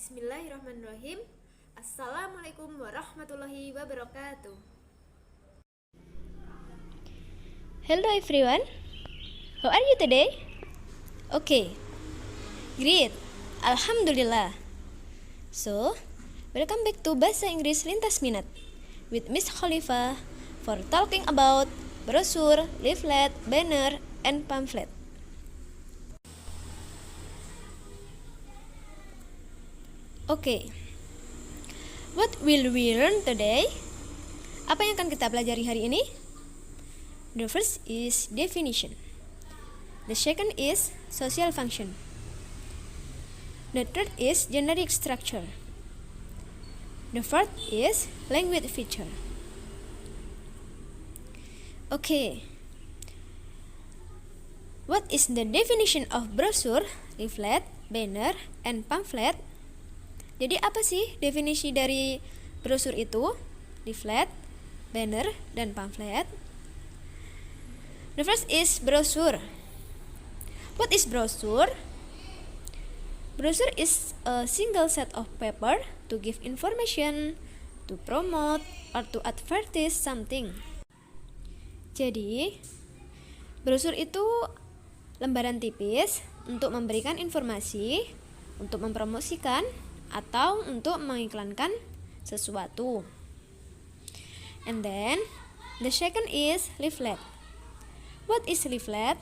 Bismillahirrahmanirrahim. Assalamualaikum warahmatullahi wabarakatuh. Hello everyone, how are you today? Okay, great, Alhamdulillah. So, welcome back to Bahasa Inggris Lintas Minat with Miss Khalifah for talking about brochure, leaflet, banner, and pamphlet. Okay, what will we learn today? Apa yang akan kita pelajari hari ini? The first is definition. The second is social function. The third is generic structure. The fourth is language feature. Okay. What is the definition of brochure, leaflet, banner, and pamphlet? Jadi apa sih definisi dari brosur itu, leaflet, banner, dan pamflet? The first is brochure. What is brochure? Brochure is a single set of paper to give information, to promote, or to advertise something. Jadi, brosur itu lembaran tipis untuk memberikan informasi, untuk mempromosikan, atau untuk mengiklankan sesuatu. And then, the second is leaflet. What is leaflet?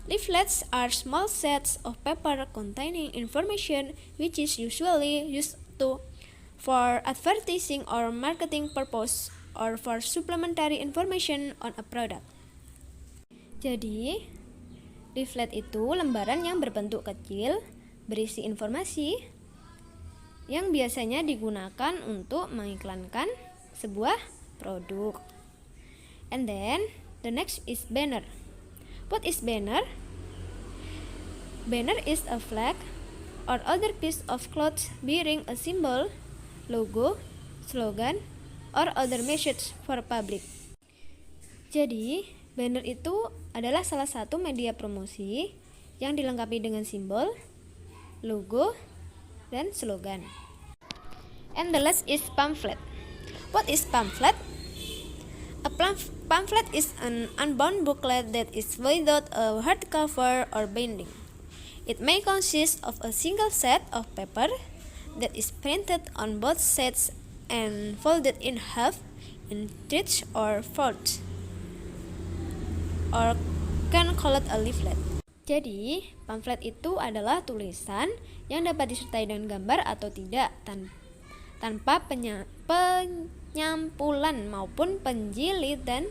Leaflets are small sets of paper containing information which is usually used for advertising or marketing purpose or for supplementary information on a product. Jadi, leaflet itu lembaran yang berbentuk kecil, berisi informasi, yang biasanya digunakan untuk mengiklankan sebuah produk. And then, the next is banner. What is banner? Banner is a flag or other piece of cloth bearing a symbol, logo, slogan, or other message for public. Jadi, banner itu adalah salah satu media promosi yang dilengkapi dengan simbol, logo, dan slogan. And the last is pamphlet. What is pamphlet? A pamphlet is an unbound booklet that is without a hardcover or binding. It may consist of a single set of paper that is printed on both sides and folded in half in thirds or fourths, or can call it a leaflet. Jadi, pamflet itu adalah tulisan yang dapat disertai dengan gambar atau tidak tanpa penyampulan maupun penjilitan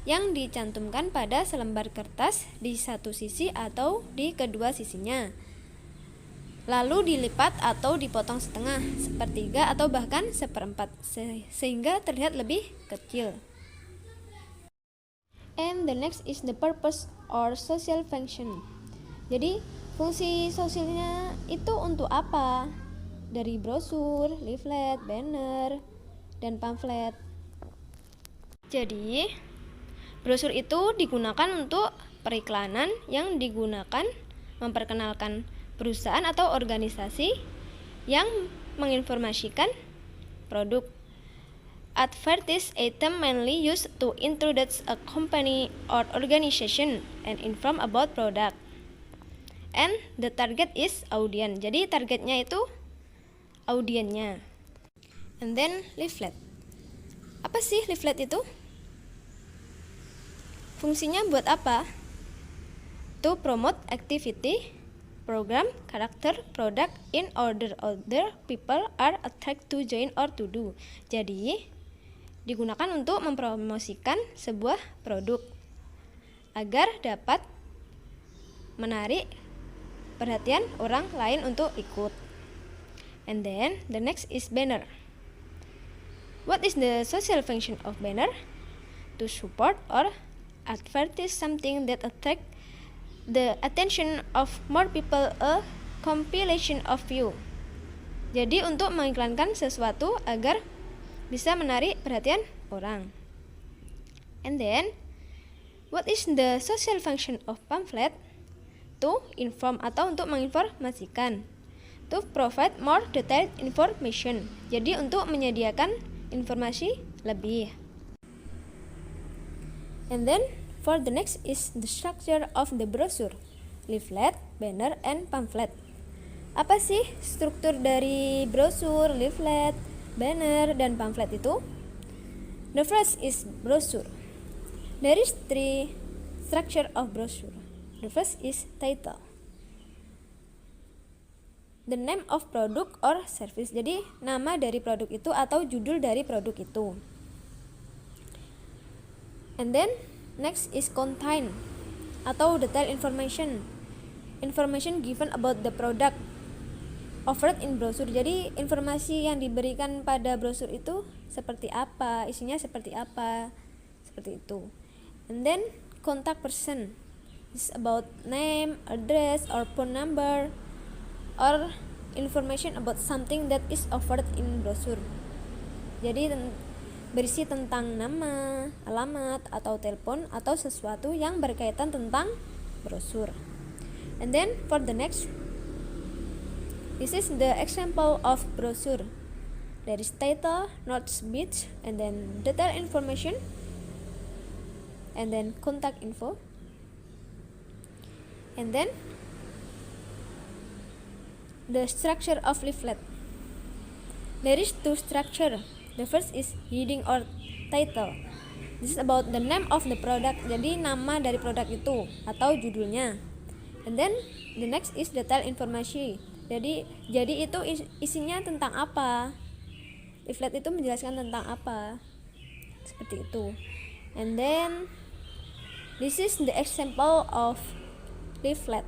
yang dicantumkan pada selembar kertas di satu sisi atau di kedua sisinya. Lalu dilipat atau dipotong setengah, sepertiga atau bahkan seperempat sehingga terlihat lebih kecil. And the next is the purpose or social function. Jadi, fungsi sosialnya itu untuk apa? Dari brosur, leaflet, banner, dan pamflet. Jadi, brosur itu digunakan untuk periklanan yang digunakan memperkenalkan perusahaan atau organisasi yang menginformasikan produk. Advertise item mainly used to introduce a company or organization and inform about product. And the target is audience. Jadi targetnya itu audiennya. And then leaflet. Apa sih leaflet itu? Fungsinya buat apa? To promote activity, program, character, product in order other people are attracted to join or to do. Jadi digunakan untuk mempromosikan sebuah produk agar dapat menarik perhatian orang lain untuk ikut. And then the next is banner. What is the social function of banner? To support or advertise something that attract the attention of more people, a compilation of view. Jadi untuk mengiklankan sesuatu agar bisa menarik perhatian orang. And then, what is the social function of pamphlet? To inform atau untuk menginformasikan. to provide more detailed information. Jadi untuk menyediakan informasi lebih. And then for the next is the structure of the brochure, leaflet, banner, and pamphlet. Apa sih struktur dari brosur, leaflet, banner, dan pamphlet itu? The first is brochure. There is three structure of brochure. The first is title, the name of product or service. Jadi nama dari produk itu atau judul dari produk itu. And then next is contain atau detail information. Information given about the product offered in brochure. Jadi informasi yang diberikan pada brosur itu seperti apa, isinya seperti apa, seperti itu. And then contact person is about name, address, or phone number, or information about something that is offered in brochure. Jadi berisi tentang nama, alamat, atau telepon, atau sesuatu yang berkaitan tentang brosur. And then for the next, this is the example of brochure. There is title, notes, beats, and then detail information, and then contact info, and then the structure of leaflet. There is two structure. The first is heading or title. This is about the name of the product. Jadi nama dari produk itu atau judulnya. And then the next is detail information. Jadi itu isinya tentang apa? Leaflet itu menjelaskan tentang apa? Seperti itu. And then this is the example of leaflet.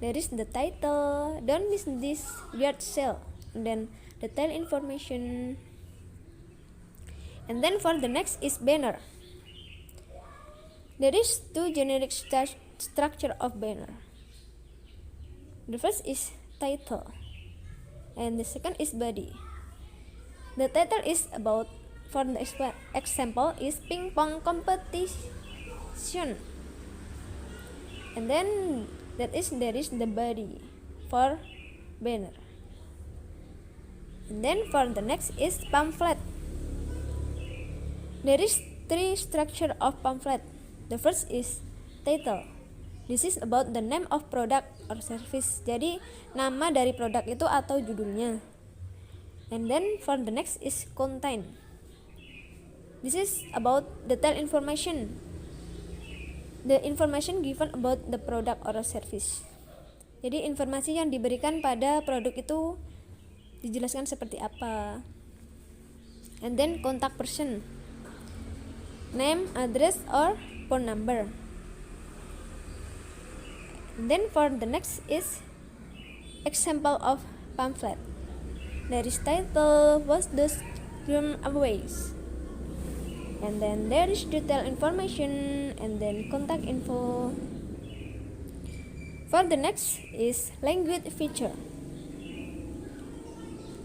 There is the title, don't miss this yard sale, and then detail information. And then for the next is banner. There is two generic structure of banner. The first is title, and the second is body. The title is about, for the example, is ping pong competition. And then there is the body for banner. And then for the next is pamphlet. There is three structure of pamphlet. The first is title. This is about the name of product or service. Jadi nama dari produk itu atau judulnya. And then for the next is contain. This is about detail information. The information given about the product or service. Jadi informasi yang diberikan pada produk itu dijelaskan seperti apa. And then contact person. Name, address, or phone number. And then for the next is example of pamphlet. There is title, what's the room aways. And then there is detail information, and then contact info. For the next is language feature.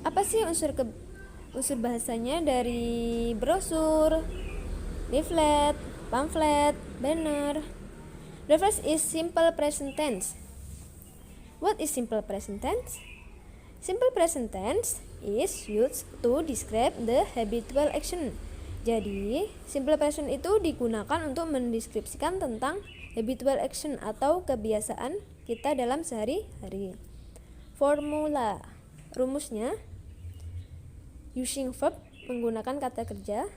Apa sih unsur bahasanya dari brosur, leaflet, pamphlet, banner? The first is simple present tense. What is simple present tense? Simple present tense is used to describe the habitual action. Jadi, simple present itu digunakan untuk mendeskripsikan tentang habitual action atau kebiasaan kita dalam sehari-hari. Formula, rumusnya using verb, menggunakan kata kerja.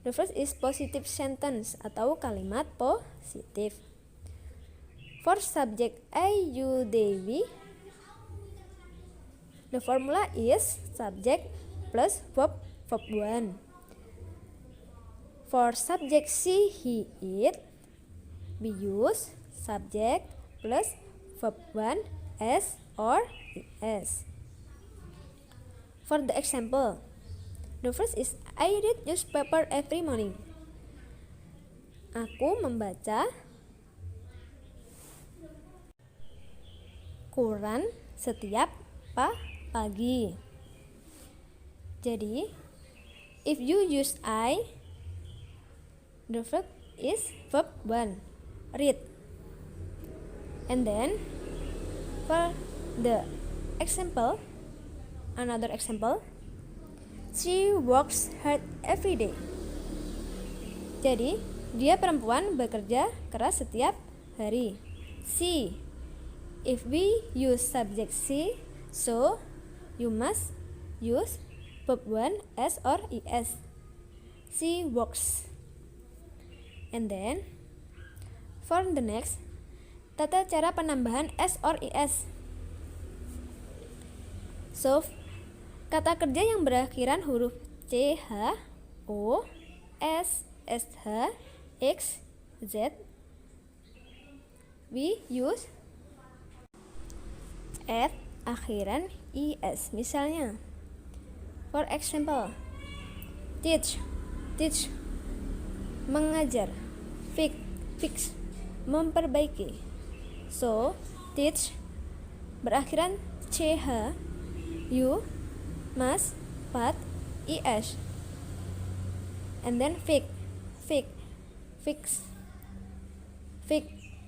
The first is positive sentence atau kalimat positif. For subject I, you, they, we, the formula is subject plus verb 1. For subject she, he, it, we use subject plus verb 1 s or es. For the example, the first is I read newspaper every morning. Aku membaca koran setiap pagi. Jadi, if you use I, the verb is verb 1, read. And then for the another example, she works hard every day. Jadi, dia perempuan bekerja keras setiap hari. She, if we use subject she, so you must use verb 1 s or es. She works. And then for the next, tata cara penambahan s or es. So, kata kerja yang berakhiran huruf c, h, o, s, sh, x, z, we use at akhiran is. Misalnya, for example, teach, mengajar, fix, memperbaiki. So, teach berakhiran ch, you must pat is. And then fix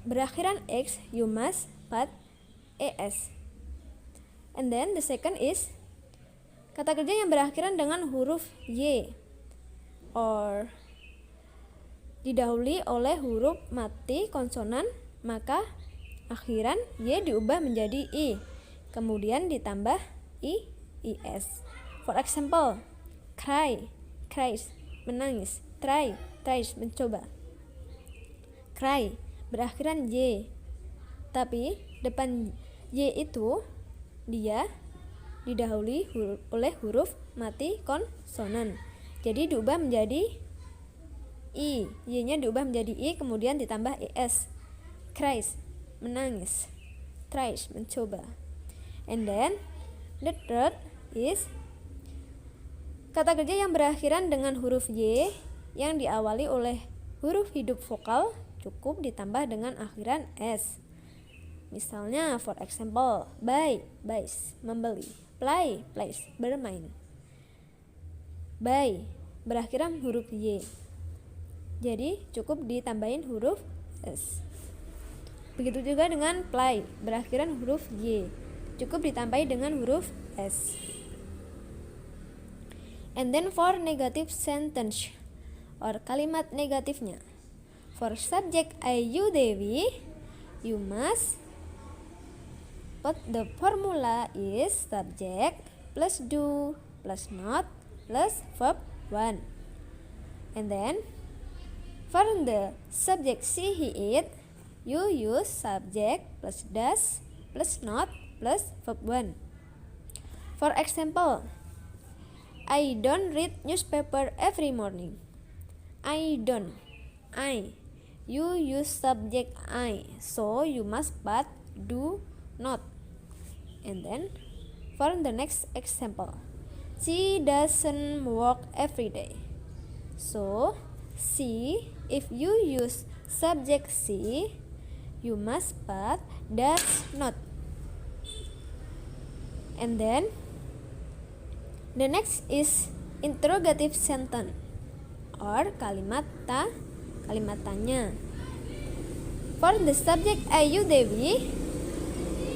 berakhiran x, you must pat es. And then the second is kata kerja yang berakhiran dengan huruf y or didahului oleh huruf mati konsonan, maka akhiran y diubah menjadi i, kemudian ditambah is. For example, cries, menangis, tries, mencoba. Cry berakhiran y, tapi depan y itu dia didahului oleh huruf mati konsonan, jadi diubah menjadi i, y-nya diubah menjadi i, kemudian ditambah es. Cries, menangis, tries, mencoba. And then the third is kata kerja yang berakhiran dengan huruf y yang diawali oleh huruf hidup vokal cukup ditambah dengan akhiran s. Misalnya, for example, buys, membeli, plays, bermain. Buy berakhiran huruf y, jadi cukup ditambahin huruf s. Begitu juga dengan play berakhiran huruf y, cukup ditambahi dengan huruf s. And then for negative sentence or kalimat negatifnya, for subject I, you, Dewi, you must put the formula is subject plus do plus not plus verb 1. And then for the subject she, he, it, you use subject plus does plus not plus verb 1. For example, I don't read newspaper every morning. I don't, you use subject I, so you must put do not. And then for the next example, she doesn't work every day. So she, if you use subject she, you must put does not. And then the next is interrogative sentence or kalimat tanya. For the subject I, you, Dewi,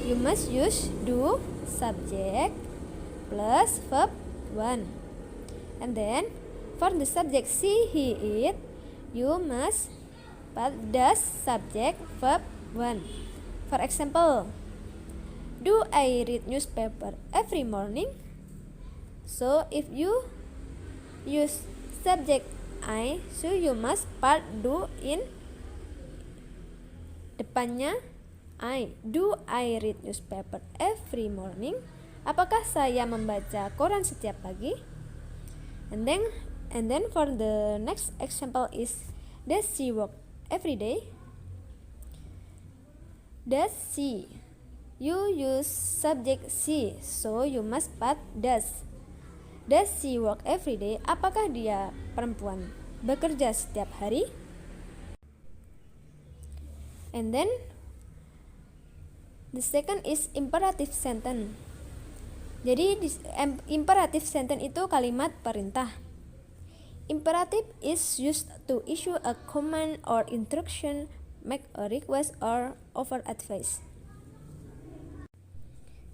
you must use do subject plus verb 1. And then for the subject she, he, it, you must put does subject verb 1. For example, do I read newspaper every morning? So if you use subject I, so you must put do in depannya I. Do I read newspaper every morning? Apakah saya membaca koran setiap pagi? And then for the next example is does she work every day? Does she? You use subject she, so you must put does. Does she work every day? Apakah dia perempuan bekerja setiap hari? And then the second is imperative sentence. Jadi imperative sentence itu kalimat perintah. Imperative is used to issue a command or instruction, make a request or offer advice.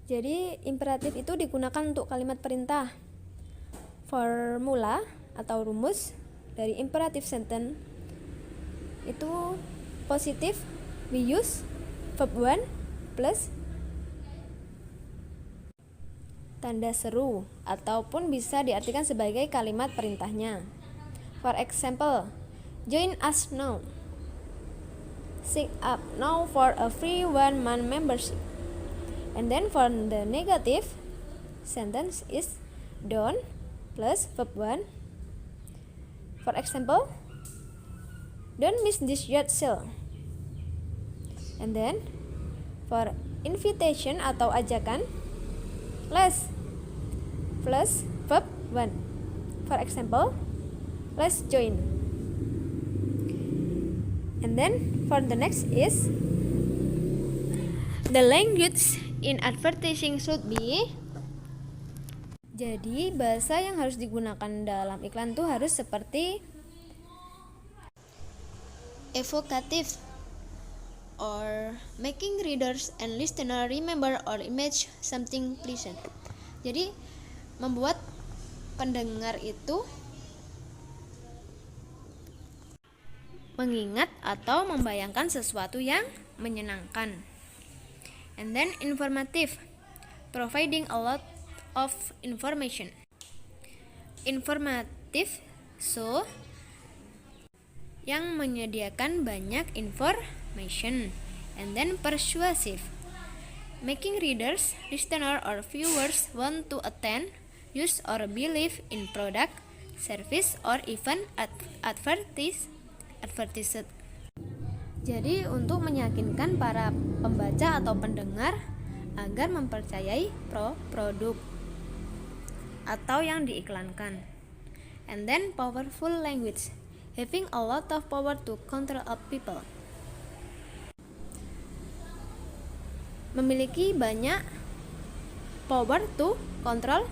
Jadi imperatif itu digunakan untuk kalimat perintah. Formula atau rumus dari imperative sentence itu positif, we use verb 1 plus tanda seru ataupun bisa diartikan sebagai kalimat perintahnya. For example, join us now. Sign up now for a free 1-month membership. And then for the negative sentence is don't plus verb 1. For example, don't miss this yacht sale. And then for invitation atau ajakan, let's plus verb 1. For example, let's join. And then for the next is the language in advertising should be. Jadi bahasa yang harus digunakan dalam iklan tuh harus seperti evocative or making readers and listener remember or image something pleasant. Jadi membuat pendengar itu mengingat atau membayangkan sesuatu yang menyenangkan. And then informative, providing a lot of information. Informative, so yang menyediakan banyak information. And then persuasive, making readers, listener, or viewers want to attend, use, or believe in product, service, or even advertised. Jadi untuk meyakinkan para pembaca atau pendengar agar mempercayai produk atau yang diiklankan. And then powerful language, having a lot of power to control people. Memiliki banyak power to control,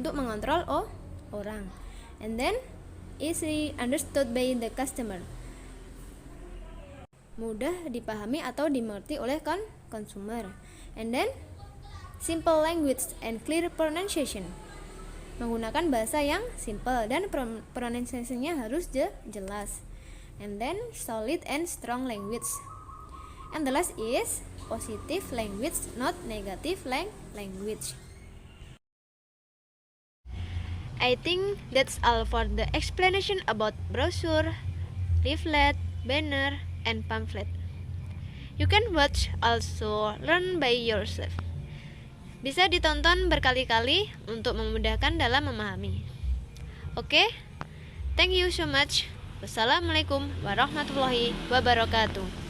untuk mengontrol orang. And then easily understood by the customer, mudah dipahami atau dimengerti oleh consumer. And then simple language and clear pronunciation, menggunakan bahasa yang simple dan pronunciation-nya harus jelas. And then solid and strong language. And the last is positive language, not negative language. I think that's all for the explanation about brochure, leaflet, banner, and pamphlet. You can watch also learn by yourself. Bisa ditonton berkali-kali untuk memudahkan dalam memahami. Oke? Thank you so much. Wassalamualaikum warahmatullahi wabarakatuh.